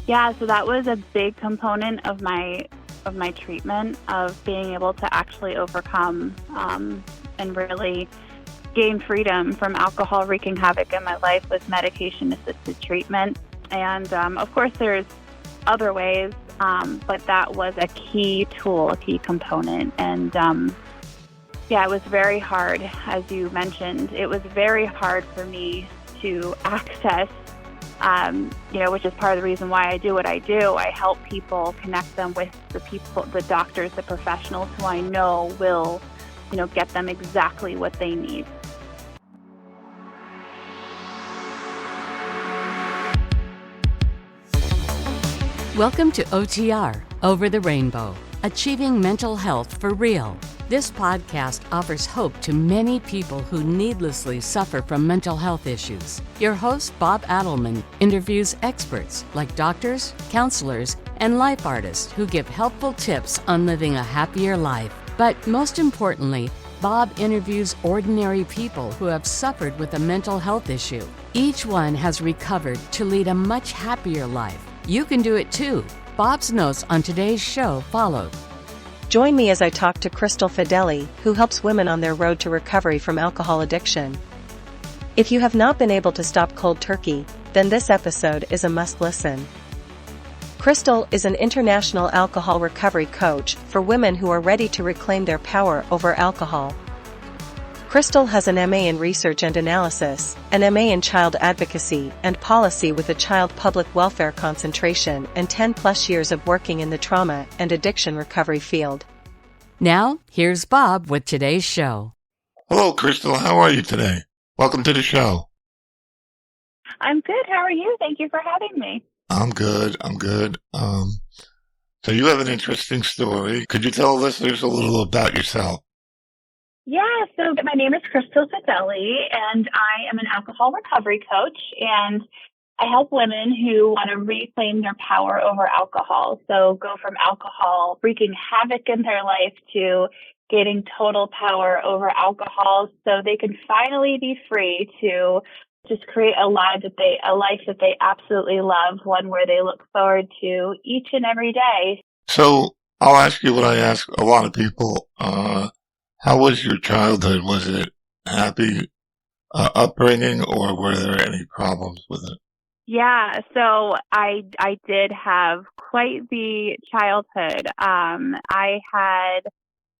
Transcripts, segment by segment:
Yeah, so that was a big component of my treatment, of being able to actually overcome and really gain freedom from alcohol wreaking havoc in my life with medication-assisted treatment. And of course, there's other ways, but that was a key tool, a key component. And yeah, it was very hard, as you mentioned. It was very hard for me to access, which is part of the reason why I do what I do. I help people, connect them with the people, the doctors, the professionals who I know will, get them exactly what they need. Welcome to OTR, Over the Rainbow, Achieving Mental Health for Real. This podcast offers hope to many people who needlessly suffer from mental health issues. Your host, Bob Adelman, interviews experts like doctors, counselors, and life artists who give helpful tips on living a happier life. But most importantly, Bob interviews ordinary people who have suffered with a mental health issue. Each one has recovered to lead a much happier life. You can do it too. Bob's notes on today's show followed. Join me as I talk to Crystal Fedeli, who helps women on their road to recovery from alcohol addiction. If you have not been able to stop cold turkey, then this episode is a must listen. Crystal is an international alcohol recovery coach for women who are ready to reclaim their power over alcohol. Crystal has an MA in Research and Analysis, an MA in Child Advocacy and Policy with a Child Public Welfare concentration, and 10-plus years of working in the trauma and addiction recovery field. Now, here's Bob with today's show. Hello, Crystal. How are you today? Welcome to the show. I'm good. How are you? Thank you for having me. I'm good. So you have an interesting story. Could you tell listeners a little about yourself? Yeah, so my name is Crystal Fedeli, and I am an alcohol recovery coach, and I help women who want to reclaim their power over alcohol. So go from alcohol wreaking havoc in their life to gaining total power over alcohol so they can finally be free to just create a life that they absolutely love, one where they look forward to each and every day. So I'll ask you what I ask a lot of people. How was your childhood? Was it happy upbringing, or were there any problems with it? Yeah, so I did have quite the childhood. I had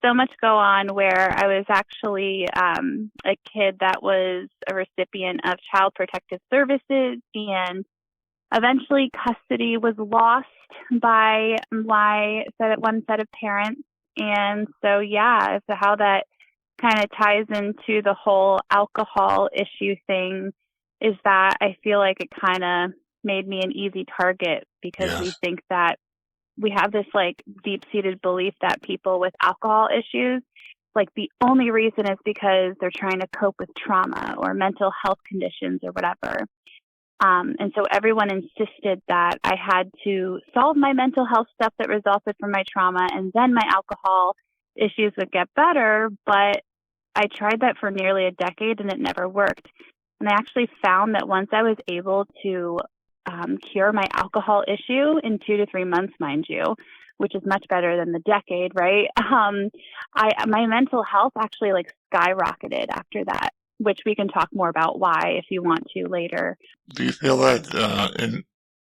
so much go on where I was actually a kid that was a recipient of Child Protective Services, and eventually custody was lost by one set of parents. And so, yeah, so how that kind of ties into the whole alcohol issue thing is that I feel like it kind of made me an easy target because we think that we have this like deep-seated belief that people with alcohol issues, like the only reason is because they're trying to cope with trauma or mental health conditions or whatever. And so everyone insisted that I had to solve my mental health stuff that resulted from my trauma, and then my alcohol issues would get better. But I tried that for nearly a decade, and it never worked. And I actually found that once I was able to cure my alcohol issue in 2 to 3 months, mind you, which is much better than the decade, right? My mental health actually like skyrocketed after that, which we can talk more about why if you want to later. Do you feel that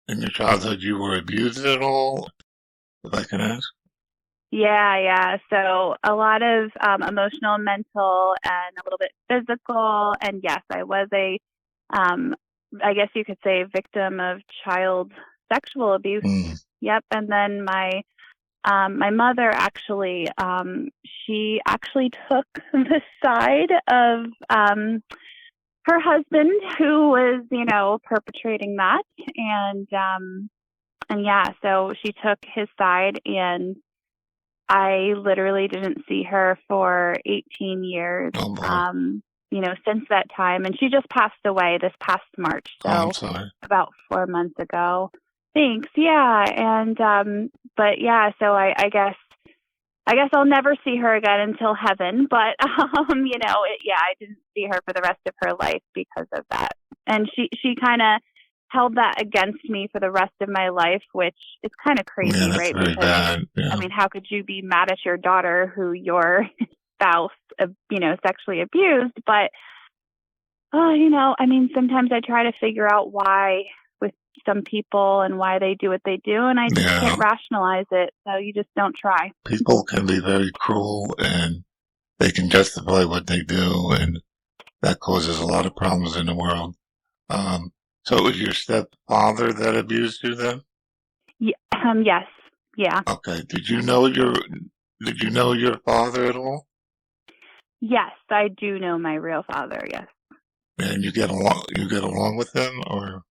in your childhood you were abused at all, if I can ask? Yeah. So a lot of emotional, mental, and a little bit physical. And yes, I was I guess you could say, victim of child sexual abuse. Yep. And then my mother actually, she actually took the side of her husband who was, perpetrating that. And yeah, so she took his side, and I literally didn't see her for 18 years, since that time. And she just passed away this past March. So I'm sorry. About 4 months ago. Thanks. Yeah. And, but yeah, so I guess I'll never see her again until heaven, but, I didn't see her for the rest of her life because of that. And she kind of held that against me for the rest of my life, which is kind of crazy, Yeah, that's right? very Because, bad. Yeah. I mean, how could you be mad at your daughter who your spouse, sexually abused? But, I mean, sometimes I try to figure out why with some people and why they do what they do, and I just Yeah. can't rationalize it. So you just don't try. People can be very cruel and they can justify what they do, and that causes a lot of problems in the world. So it was your stepfather that abused you then? Yes. Yeah. Okay. Did you know your father at all? Yes, I do know my real father, yes. And you get along with him, or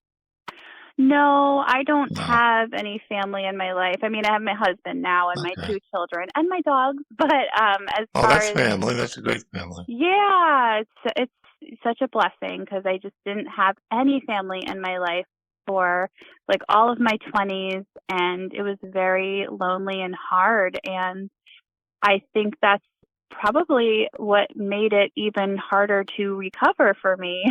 No, I don't no? have any family in my life. I mean, I have my husband now and my Okay. 2 children and my dogs, but as Oh, far that's as family. That's a great family. yeah, it's such a blessing because I just didn't have any family in my life for like all of my 20s, and it was very lonely and hard, and I think that's probably what made it even harder to recover for me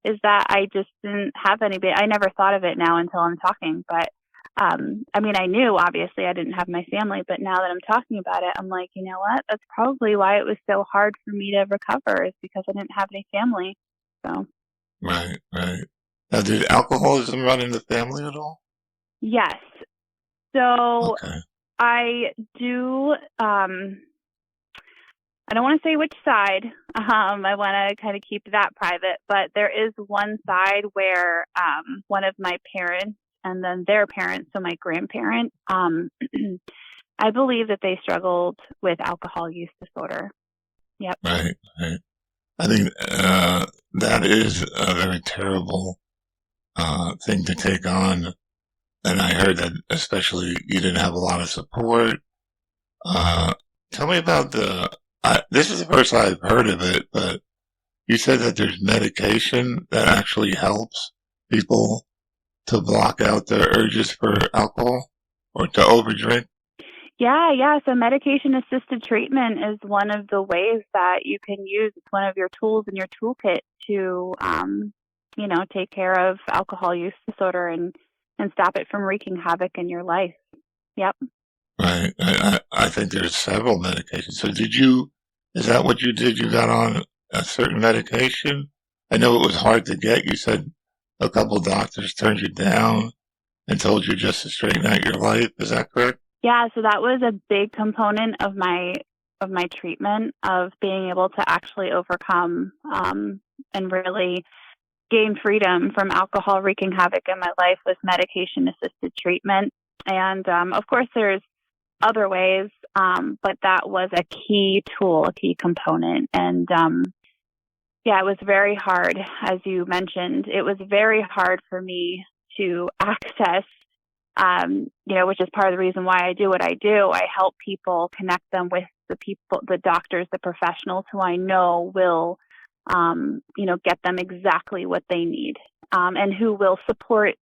is that I just didn't have anybody. I never thought of it now until I'm talking, but I mean, I knew obviously I didn't have my family, but now that I'm talking about it, I'm like, you know what? That's probably why it was so hard for me to recover is because I didn't have any family. So, Right, right. Now, did alcoholism run in the family at all? yes. So Okay. I do, I don't want to say which side. I want to kind of keep that private, but there is one side where one of my parents and then their parents, so my grandparent, I believe that they struggled with alcohol use disorder. Yep. Right, right. I think that is a very terrible thing to take on. And I heard that especially you didn't have a lot of support. Tell me about this is the first I've heard of it, but you said that there's medication that actually helps people to block out their urges for alcohol or to overdrink. Yeah. So medication assisted treatment is one of the ways that you can use. It's one of your tools in your toolkit to, take care of alcohol use disorder and stop it from wreaking havoc in your life. Yep. Right. I think there's several medications. So is that what you did? You got on a certain medication? I know it was hard to get. You said a couple doctors turned you down and told you just to straighten out your life. Is that correct? Yeah, so that was a big component of my treatment of being able to actually overcome and really gain freedom from alcohol wreaking havoc in my life was medication assisted treatment. And of course, there's other ways, but that was a key tool, a key component. And it was very hard, as you mentioned. It was very hard for me to access, which is part of the reason why I do what I do. I help people, connect them with the people, the doctors, the professionals who I know will, get them exactly what they need, and who will support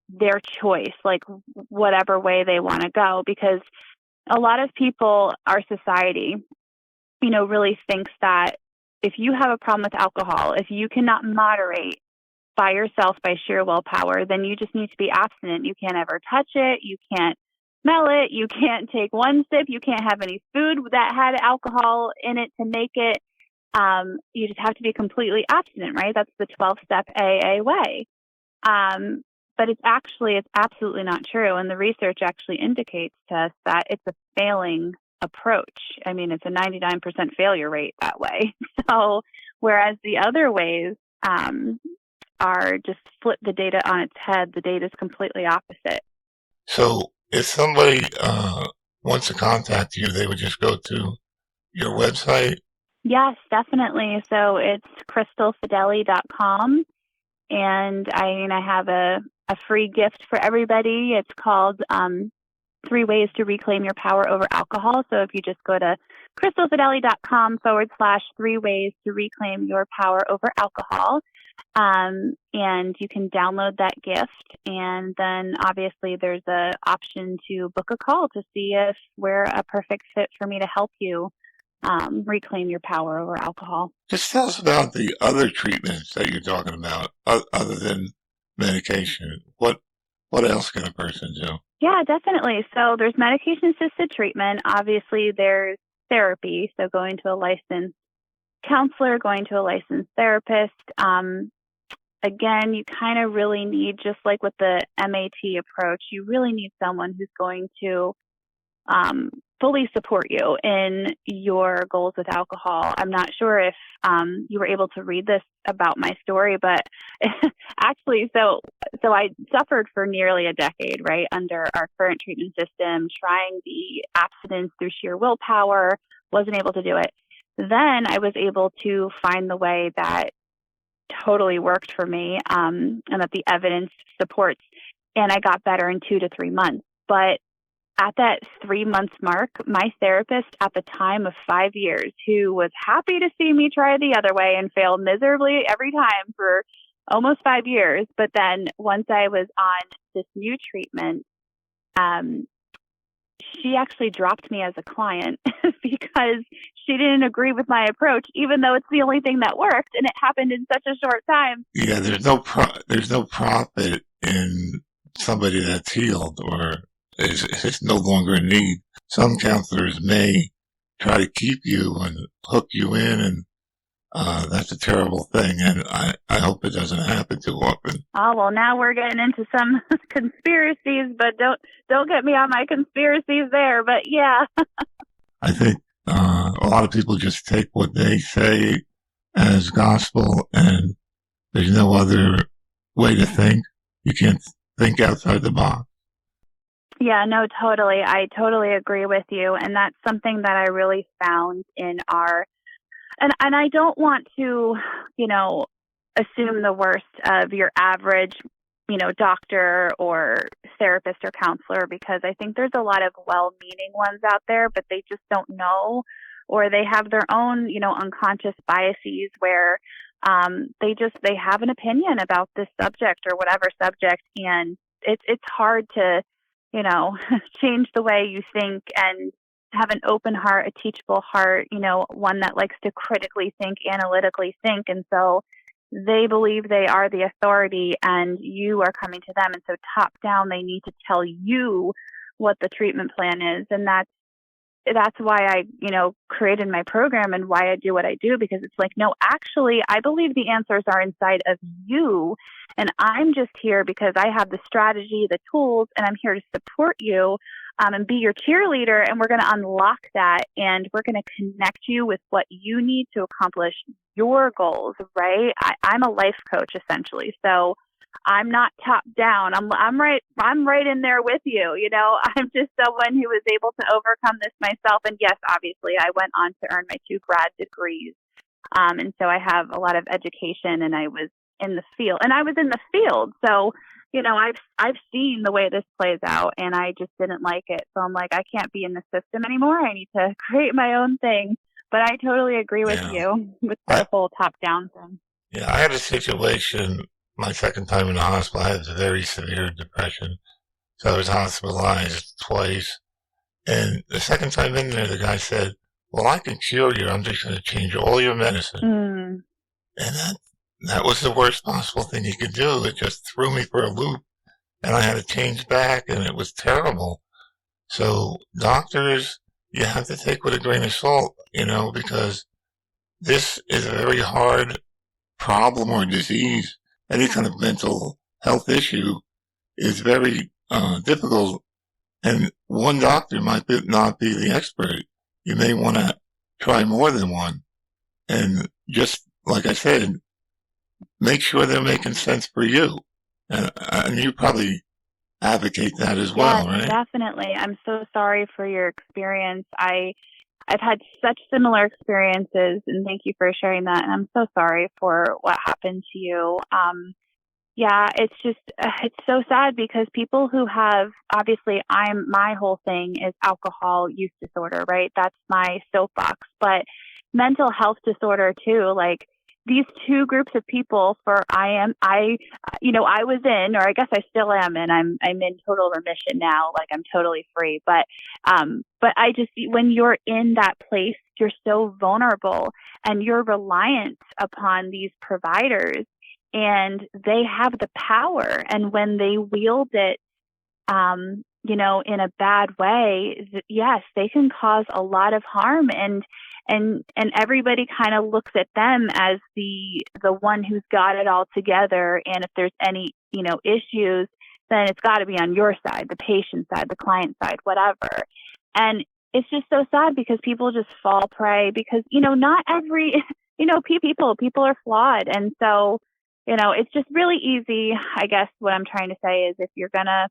their choice, like whatever way they want to go. Because a lot of people, our society, really thinks that if you have a problem with alcohol, if you cannot moderate by yourself by sheer willpower, then you just need to be abstinent. You can't ever touch it. You can't smell it. You can't take one sip. You can't have any food that had alcohol in it to make it. You just have to be completely abstinent, right? That's the 12-step AA way. But it's absolutely not true. And the research actually indicates to us that it's a failing approach. I mean, it's a 99% failure rate that way. So, whereas the other ways are just flip the data on its head, the data is completely opposite. So if somebody wants to contact you, they would just go to your website? Yes, definitely. So it's crystalfedeli.com. And I have a free gift for everybody. It's called 3 Ways to Reclaim Your Power Over Alcohol. So if you just go to crystalfedeli.com/3 Ways to Reclaim Your Power Over Alcohol, and you can download that gift. And then obviously there's an option to book a call to see if we're a perfect fit for me to help you reclaim your power over alcohol. Just tell us about the other treatments that you're talking about, other than medication. What else can a person do? Yeah, definitely. So there's medication-assisted treatment. Obviously, there's therapy. So going to a licensed counselor, going to a licensed therapist. Again, you kind of really need, just like with the MAT approach, you really need someone who's going to fully support you in your goals with alcohol. I'm not sure if you were able to read this about my story, but actually, so I suffered for nearly a decade, right, under our current treatment system, trying the abstinence through sheer willpower, wasn't able to do it. Then I was able to find the way that totally worked for me, and that the evidence supports, and I got better in 2 to 3 months. But at that 3 month mark, my therapist at the time of 5 years, who was happy to see me try the other way and fail miserably every time for almost 5 years. But then once I was on this new treatment, she actually dropped me as a client because she didn't agree with my approach, even though it's the only thing that worked, and it happened in such a short time. Yeah, there's no profit in somebody that's healed or is no longer in need. Some counselors may try to keep you and hook you in, and that's a terrible thing, and I hope it doesn't happen too often. Oh, well, now we're getting into some conspiracies, but don't get me on my conspiracies there, but yeah. I think a lot of people just take what they say as gospel, and there's no other way to think. You can't think outside the box. Yeah, no, totally. I totally agree with you. And that's something that I really found in our, and I don't want to, assume the worst of your average, doctor or therapist or counselor, because I think there's a lot of well-meaning ones out there, but they just don't know, or they have their own, unconscious biases where they have an opinion about this subject or whatever subject. And it's hard to, change the way you think and have an open heart, a teachable heart, one that likes to critically think, analytically think. And so they believe they are the authority and you are coming to them. And so top down, they need to tell you what the treatment plan is. And that's why I, created my program and why I do what I do, because it's like, no, actually, I believe the answers are inside of you. And I'm just here because I have the strategy, the tools, and I'm here to support you and be your cheerleader. And we're going to unlock that. And we're going to connect you with what you need to accomplish your goals, right? I'm a life coach, essentially. So I'm not top down. I'm right in there with you. I'm just someone who was able to overcome this myself. And yes, obviously, I went on to earn my 2 grad degrees. And so I have a lot of education, and I was in the field. So, I've seen the way this plays out, and I just didn't like it. So I'm like, I can't be in the system anymore. I need to create my own thing. But I totally agree with you with the whole top down thing. Yeah, I had a situation my second time in the hospital. I had very severe depression. So I was hospitalized twice. And the second time in there, the guy said, well, I can cure you. I'm just going to change all your medicine. And that was the worst possible thing he could do. It just threw me for a loop. And I had to change back, and it was terrible. So doctors, you have to take with a grain of salt, because this is a very hard problem or disease. Any kind of mental health issue is very difficult, and one doctor might not be the expert. You may want to try more than one, and just like I said, make sure they're making sense for you, and you probably advocate that as well, right? Definitely. I'm so sorry for your experience. I've had such similar experiences, and thank you for sharing that. And I'm so sorry for what happened to you. It's just, it's so sad because people who have, obviously my whole thing is alcohol use disorder, right? That's my soapbox, but mental health disorder too, like these two groups of people I was in, or I guess I still am, and I'm in total remission now. Like I'm totally free, but I just, when you're in that place, you're so vulnerable and you're reliant upon these providers. and they have the power. And when they wield it, in a bad way, yes, they can cause a lot of harm. And everybody kind of looks at them as the one who's got it all together. And if there's any, issues, then it's got to be on your side, the patient side, the client side, whatever. And it's just so sad because people just fall prey because, not every, people are flawed. And so, it's just really easy. I guess what I'm trying to say is if you're going to,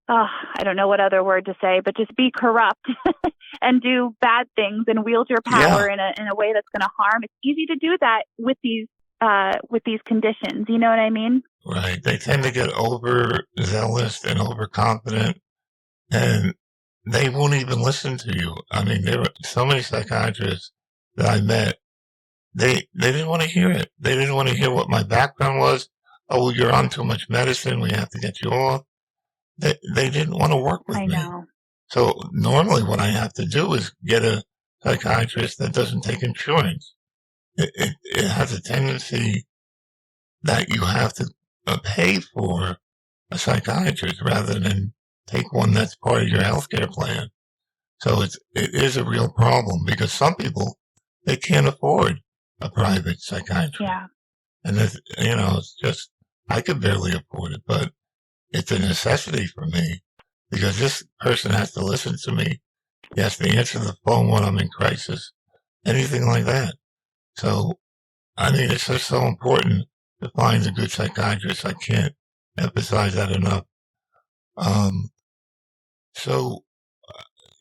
I don't know what other word to say, but just be corrupt and do bad things and wield your power in a way that's going to harm. It's easy to do that with these conditions. You know what I mean? Right. They tend to get overzealous and overconfident, and they won't even listen to you. I mean, there were so many psychiatrists that I met. They didn't want to hear it. They didn't want to hear what my background was. Oh, you're on too much medicine. We have to get you off. They didn't want to work with me. I know. So normally what I have to do is get a psychiatrist that doesn't take insurance. It has a tendency that you have to pay for a psychiatrist rather than take one that's part of your healthcare plan. So it is a real problem because some people, they can't afford a private psychiatrist. Yeah. And it's just, I could barely afford it, but it's a necessity for me because this person has to listen to me. He has to answer the phone when I'm in crisis, anything like that. So, I mean, it's just so important to find a good psychiatrist. I can't emphasize that enough. So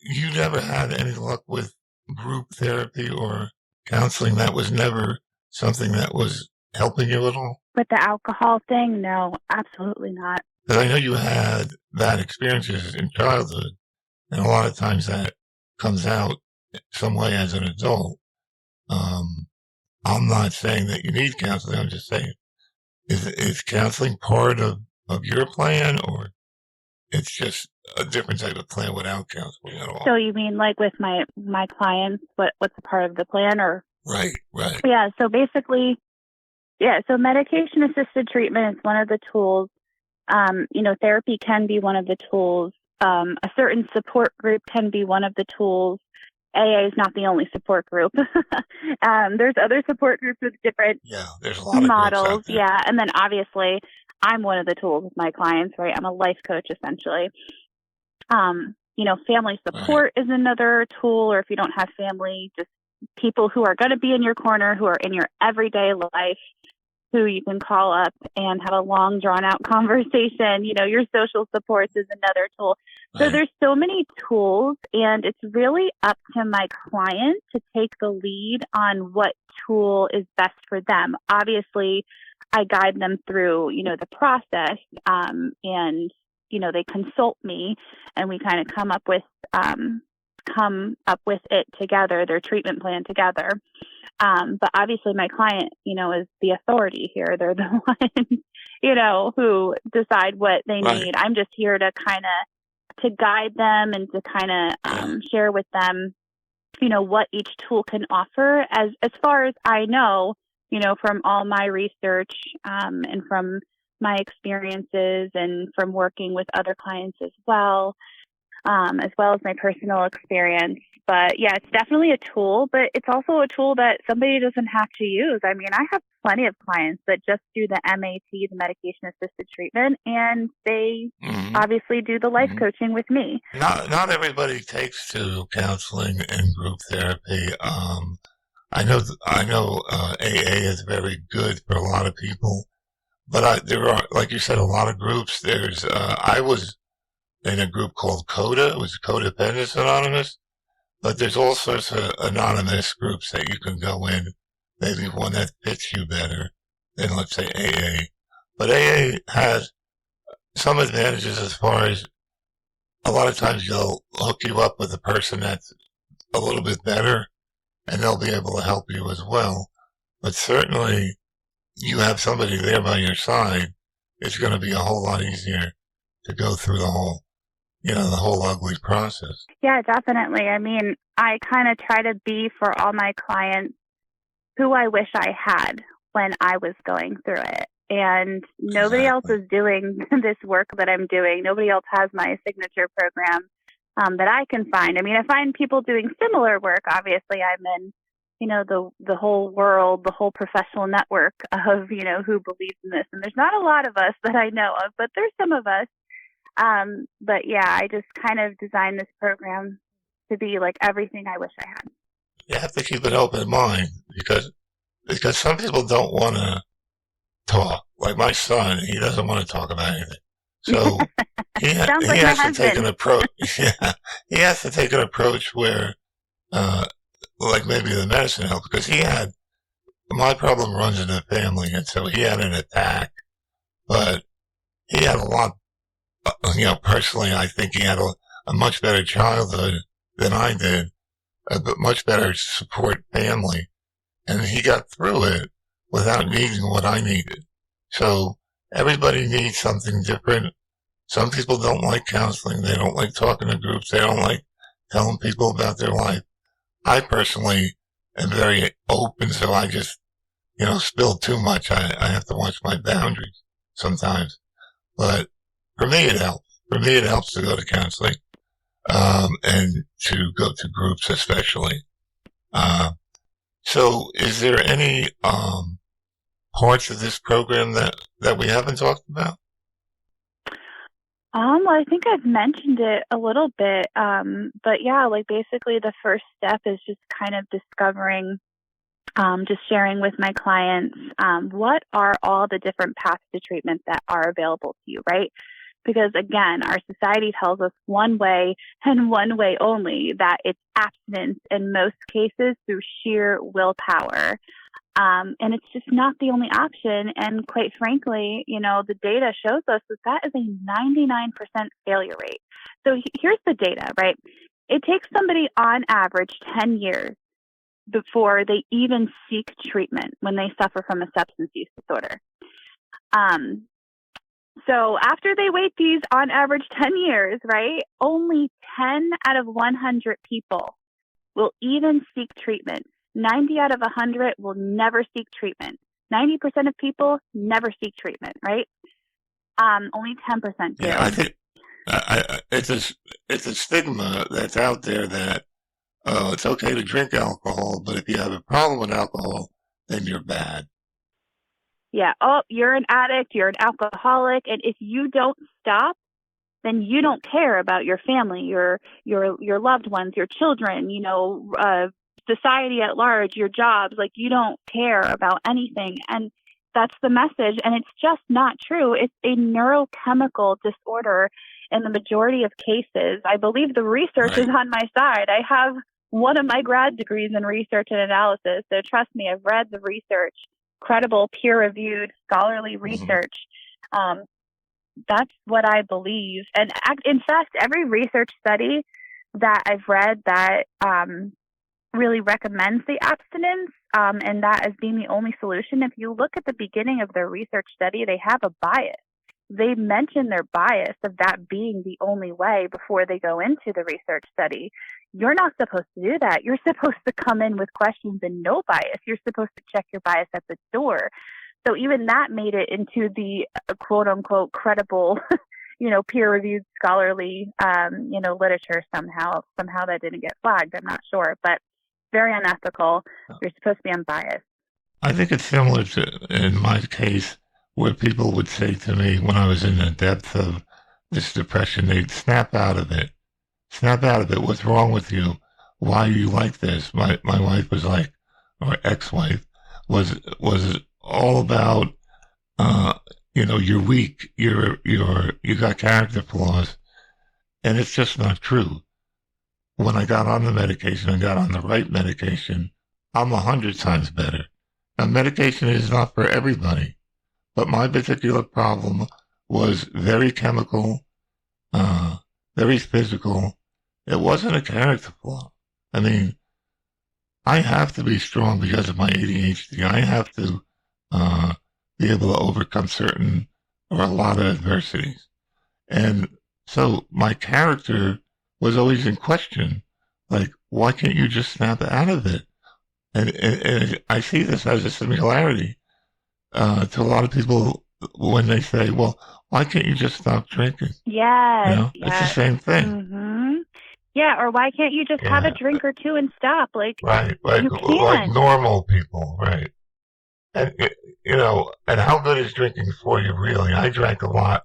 you never had any luck with group therapy or counseling? That was never something that was helping you at all? With the alcohol thing, no, absolutely not. Because I know you had bad experiences in childhood, and a lot of times that comes out some way as an adult. I'm not saying that you need counseling. I'm just saying, is counseling part of your plan, or it's just a different type of plan without counseling at all? So you mean like with my clients, what's a part of the plan, or? Right. Yeah. So basically, so medication-assisted treatment is one of the tools. Therapy can be one of the tools. A certain support group can be one of the tools. AA is not the only support group. There's other support groups with different there's a lot models. Of groups out there. And then obviously I'm one of the tools with my clients, right? I'm a life coach essentially. Family support is another tool, or if you don't have family, just people who are going to be in your corner, who are in your everyday life, who you can call up and have a long, drawn-out conversation. Your social supports is another tool. So there's so many tools, and it's really up to my client to take the lead on what tool is best for them. Obviously, I guide them through, the process, and, they consult me, and we kind of come up with it together, their treatment plan together. But obviously my client, is the authority here. They're the ones, who decide what they need. I'm just here to to guide them and to share with them, what each tool can offer. As far as I know, from all my research, and from my experiences and from working with other clients as well as my personal experience. But yeah, it's definitely a tool, but it's also a tool that somebody doesn't have to use. I mean, I have plenty of clients that just do the MAT, the medication-assisted treatment, and they obviously do the life coaching with me. Not everybody takes to counseling and group therapy. I know AA is very good for a lot of people, but there are, like you said, a lot of groups. There's I was in a group called CODA. It was Codependence Anonymous. But there's all sorts of anonymous groups that you can go in, maybe one that fits you better than, let's say, AA. But AA has some advantages as far as a lot of times they'll hook you up with a person that's a little bit better, and they'll be able to help you as well. But certainly, you have somebody there by your side, it's going to be a whole lot easier to go through the whole ugly process. Yeah, definitely. I mean, I kind of try to be for all my clients who I wish I had when I was going through it. And nobody else is doing this work that I'm doing. Nobody else has my signature program that I can find. I mean, I find people doing similar work. Obviously, I'm in, the whole world, the whole professional network of, who believes in this. And there's not a lot of us that I know of, but there's some of us. But yeah, I just kind of designed this program to be like everything I wish I had. You have to keep an open mind because some people don't want to talk. Like my son, he doesn't want to talk about anything. So he has to take an approach. Yeah, he has to take an approach where, like maybe the medicine helps, because my problem runs in the family, and so he had an attack, but he had a lot. Personally, I think he had a much better childhood than I did, but much better support family, and he got through it without needing what I needed. So everybody needs something different. Some people don't like counseling. They don't like talking to groups. They don't like telling people about their life. I personally am very open, so I just, spill too much. I have to watch my boundaries sometimes. But for me, it helps. For me, it helps to go to counseling, and to go to groups especially. So is there any, parts of this program that we haven't talked about? I think I've mentioned it a little bit. But yeah, like basically the first step is just kind of discovering, just sharing with my clients, what are all the different paths to treatment that are available to you, right? Because again, our society tells us one way and one way only, that it's abstinence in most cases through sheer willpower. And it's just not the only option. And quite frankly, the data shows us that is a 99% failure rate. So here's the data, right? It takes somebody on average 10 years before they even seek treatment when they suffer from a substance use disorder. So after they wait these on average 10 years, right, only 10 out of 100 people will even seek treatment. 90 out of 100 will never seek treatment. 90% of people never seek treatment, right? Only 10% do. Yeah, I think it's a stigma that's out there that it's okay to drink alcohol, but if you have a problem with alcohol, then you're bad. Yeah. Oh, you're an addict. You're an alcoholic, and if you don't stop, then you don't care about your family, your loved ones, your children. Society at large, your jobs, like you don't care about anything. And that's the message. And it's just not true. It's a neurochemical disorder in the majority of cases. I believe the research is on my side. I have one of my grad degrees in research and analysis. So trust me, I've read the research, credible, peer-reviewed, scholarly research. That's what I believe. And in fact, every research study that I've read that really recommends the abstinence, and that as being the only solution. If you look at the beginning of their research study, they have a bias. They mention their bias of that being the only way before they go into the research study. You're not supposed to do that. You're supposed to come in with questions and no bias. You're supposed to check your bias at the door. So even that made it into the quote unquote credible, peer-reviewed scholarly, literature somehow. Somehow that didn't get flagged. I'm not sure, but very unethical. You're supposed to be unbiased. I think it's similar to, in my case, where people would say to me when I was in the depth of this depression, they'd snap out of it. Snap out of it. What's wrong with you? Why are you like this? My wife was like, or ex-wife, was all about, you're weak. You got character flaws. And it's just not true. When I got on the medication and got on the right medication, I'm 100 times better. Now, medication is not for everybody, but my particular problem was very chemical, very physical. It wasn't a character flaw. I mean, I have to be strong because of my ADHD. I have to be able to overcome certain or a lot of adversities. And so my character was always in question. Like, why can't you just snap out of it? And I see this as a similarity to a lot of people when they say, well, why can't you just stop drinking? Yes, It's the yes. same thing. Mm-hmm. Yeah, or why can't you just have a drink or two and stop? Like, right. you Like can. normal people, right? And, and how good is drinking for you, really? I drank a lot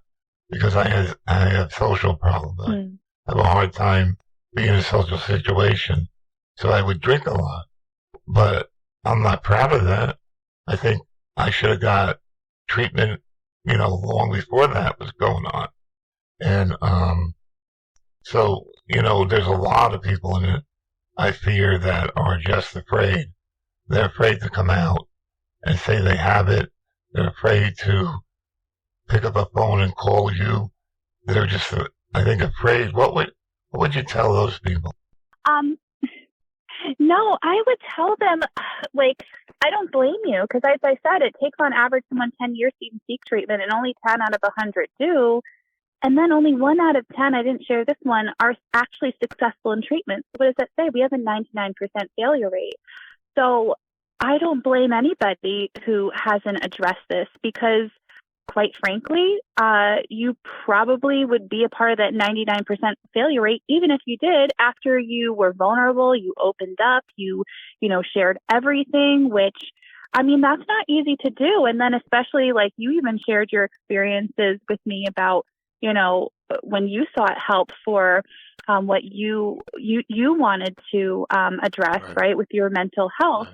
because I have social problems. I have a hard time being in a social situation. So I would drink a lot. But I'm not proud of that. I think I should have got treatment, long before that was going on. And, so, there's a lot of people in it, I fear, that are just afraid. They're afraid to come out and say they have it. They're afraid to pick up a phone and call you. They're just, I think, afraid. What would you tell those people? Um, no, I would tell them, like, I don't blame you because, as I said, it takes on average someone 10 years to even seek treatment, and only 10 out of 100 do. And then only 1 out of 10, I didn't share this one, are actually successful in treatment. So what does that say? We have a 99% failure rate. So I don't blame anybody who hasn't addressed this because, quite frankly, you probably would be a part of that 99% failure rate, even if you did, after you were vulnerable, you opened up, you shared everything, which, I mean, that's not easy to do. And then especially like you even shared your experiences with me about, when you sought help for what you wanted to address, right, with your mental health.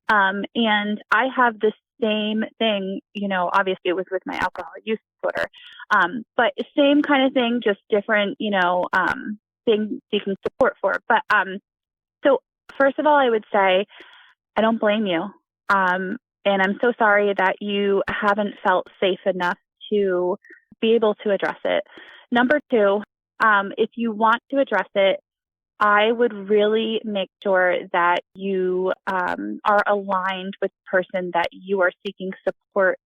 And I have the same thing, obviously it was with my alcohol use disorder, but same kind of thing, just different, thing seeking support for. But so first of all, I would say I don't blame you, and I'm so sorry that you haven't felt safe enough to be able to address it. Number two, if you want to address it, I would really make sure that you are aligned with the person that you are seeking support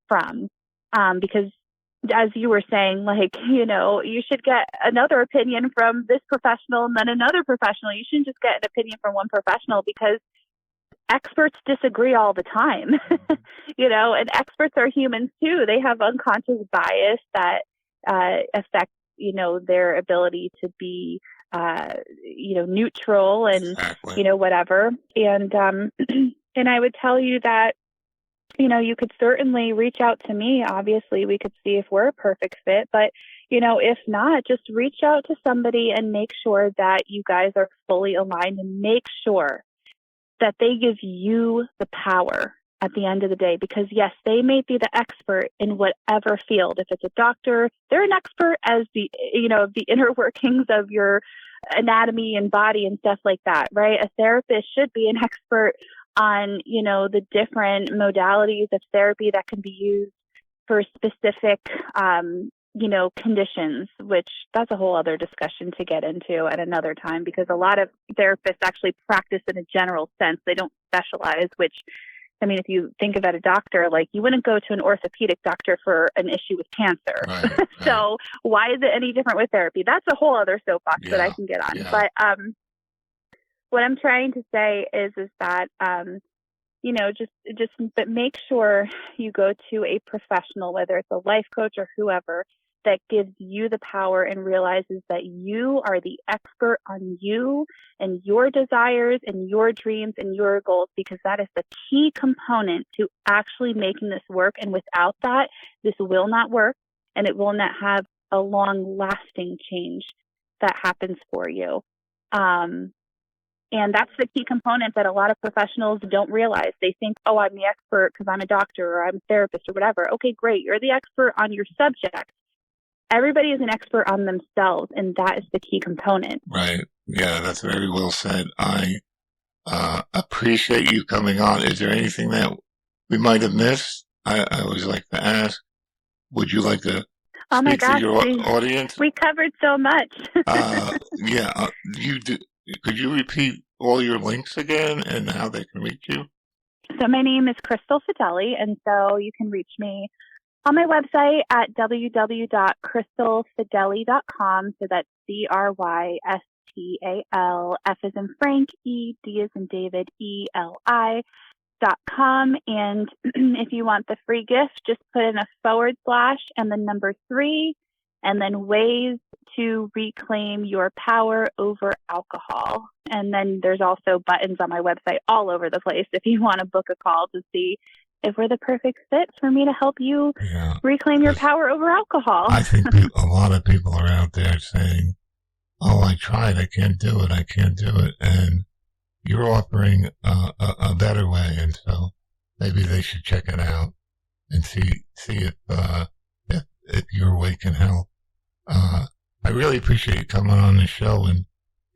from. Because as you were saying, like, you should get another opinion from this professional and then another professional. You shouldn't just get an opinion from one professional because experts disagree all the time, and experts are humans too. They have unconscious bias that affects, their ability to be, neutral and, Exactly. Whatever. And, and I would tell you that, you could certainly reach out to me. Obviously, we could see if we're a perfect fit, but, if not, just reach out to somebody and make sure that you guys are fully aligned and make sure that they give you the power at the end of the day, because yes, they may be the expert in whatever field. If it's a doctor, they're an expert as the inner workings of your anatomy and body and stuff like that, right? A therapist should be an expert on, the different modalities of therapy that can be used for specific, conditions, which that's a whole other discussion to get into at another time, because a lot of therapists actually practice in a general sense. They don't specialize, which, I mean, if you think about a doctor, like you wouldn't go to an orthopedic doctor for an issue with cancer. Right. So why is it any different with therapy? That's a whole other soapbox that I can get on. Yeah. But what I'm trying to say is that, but make sure you go to a professional, whether it's a life coach or whoever, that gives you the power and realizes that you are the expert on you and your desires and your dreams and your goals, because that is the key component to actually making this work. And without that, this will not work, and it will not have a long-lasting change that happens for you. And that's the key component that a lot of professionals don't realize. They think, oh, I'm the expert because I'm a doctor or I'm a therapist or whatever. Okay, great. You're the expert on your subject. Everybody is an expert on themselves, and that is the key component. Right. Yeah, that's very well said. I appreciate you coming on. Is there anything that we might have missed? I always like to ask. Would you like to speak to your audience? We covered so much. You do. Could you repeat all your links again and how they can reach you? So my name is Crystal Fedeli, and so you can reach me on my website at www.crystalfedeli.com. So that's CRYSTAL, F as in Frank, ED as in David, ELI. And if you want the free gift, just put in a / and the number 3, and then ways to reclaim your power over alcohol. And then there's also buttons on my website all over the place if you want to book a call to see if we're the perfect fit for me to help you reclaim your power over alcohol. I think a lot of people are out there saying, oh, I tried, I can't do it. And you're offering a better way. And so maybe they should check it out and see if your way can help. I really appreciate you coming on the show and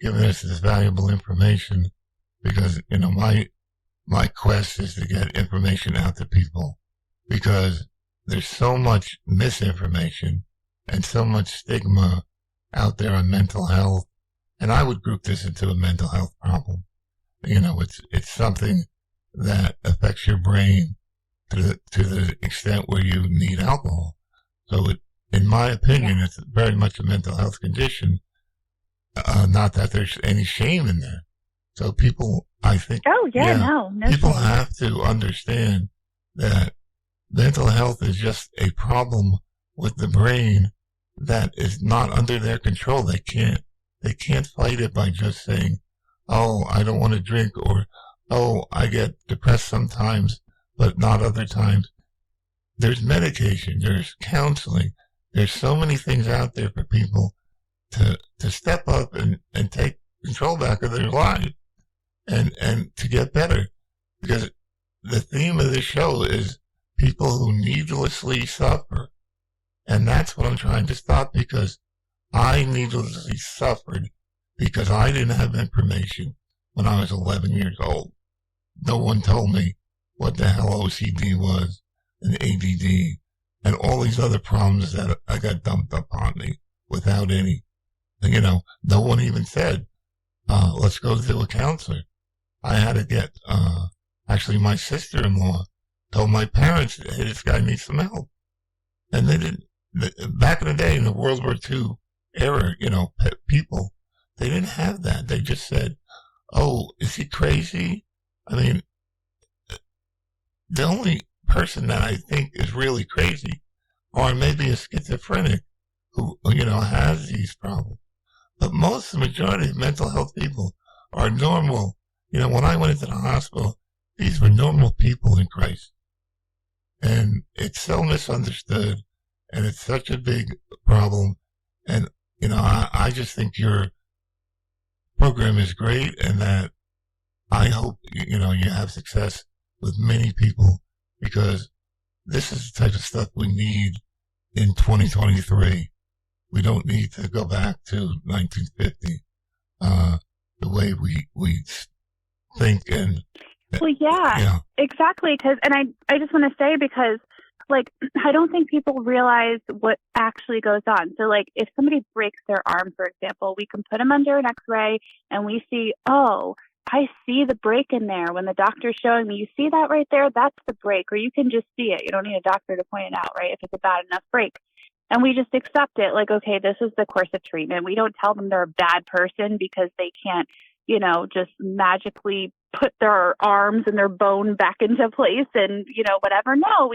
giving us this valuable information, because, my quest is to get information out to people, because there's so much misinformation and so much stigma out there on mental health. And I would group this into a mental health problem. It's something that affects your brain to the extent where you need alcohol. So in my opinion, it's very much a mental health condition. Not that there's any shame in there. So people, I think, no people shame. have to understand that mental health is just a problem with the brain that is not under their control. They can't fight it by just saying, oh, I don't want to drink, or, oh, I get depressed sometimes, but not other times. There's medication, there's counseling, there's so many things out there for people to step up and take control back of their lives and to get better. Because the theme of this show is people who needlessly suffer. And that's what I'm trying to stop, because I needlessly suffered because I didn't have information when I was 11 years old. No one told me what the hell OCD was, and ADD, and all these other problems that I got dumped upon me without any. No one even said, let's go to a counselor. I had to get, actually my sister-in-law told my parents, hey, this guy needs some help. And they didn't, back in the day in the World War II era, people, they didn't have that. They just said, oh, is he crazy? I mean, the only person that I think is really crazy, or maybe a schizophrenic who, has these problems. But the majority of mental health people are normal. When I went into the hospital, these were normal people in Christ. And it's so misunderstood, and it's such a big problem. And, I just think your program is great, and that I hope, you have success with many people, because this is the type of stuff we need in 2023. We don't need to go back to 1950, the way we think. And well, exactly. And I just want to say, because I don't think people realize what actually goes on. So if somebody breaks their arm, for example, we can put them under an x-ray and we see, oh, I see the break in there when the doctor's showing me. You see that right there? That's the break. Or you can just see it. You don't need a doctor to point it out, right? If it's a bad enough break. And we just accept it. Okay, this is the course of treatment. We don't tell them they're a bad person because they can't, just magically put their arms and their bone back into place and, whatever. No,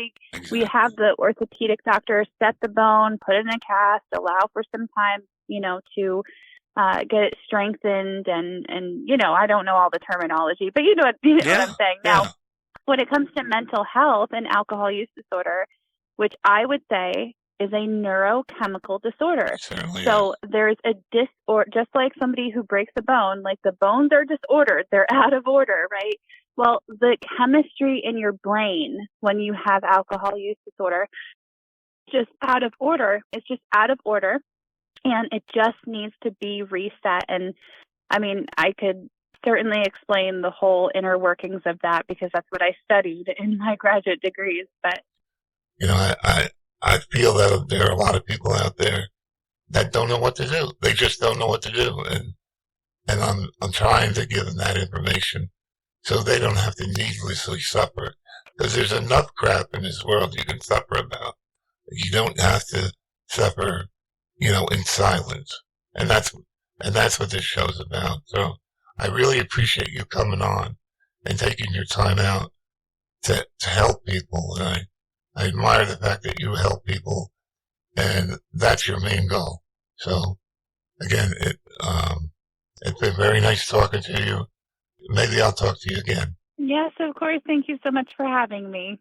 we have the orthopedic doctor set the bone, put it in a cast, allow for some time, to get it strengthened. And, I don't know all the terminology, but you know what I'm saying. Now, when it comes to mental health and alcohol use disorder, which I would say is a neurochemical disorder. So there's a disorder, just like somebody who breaks a bone, the bones are disordered, they're out of order, right? Well, the chemistry in your brain when you have alcohol use disorder is just out of order. It's just out of order, and it just needs to be reset. And I mean, I could certainly explain the whole inner workings of that, because that's what I studied in my graduate degrees. But I feel that there are a lot of people out there that don't know what to do. They just don't know what to do. And I'm trying to give them that information so they don't have to needlessly suffer. Because there's enough crap in this world you can suffer about. You don't have to suffer, in silence. And that's what this show's about. So I really appreciate you coming on and taking your time out to help people. And I admire the fact that you help people, and that's your main goal. So again, it's been very nice talking to you. Maybe I'll talk to you again. Yes, of course. Thank you so much for having me.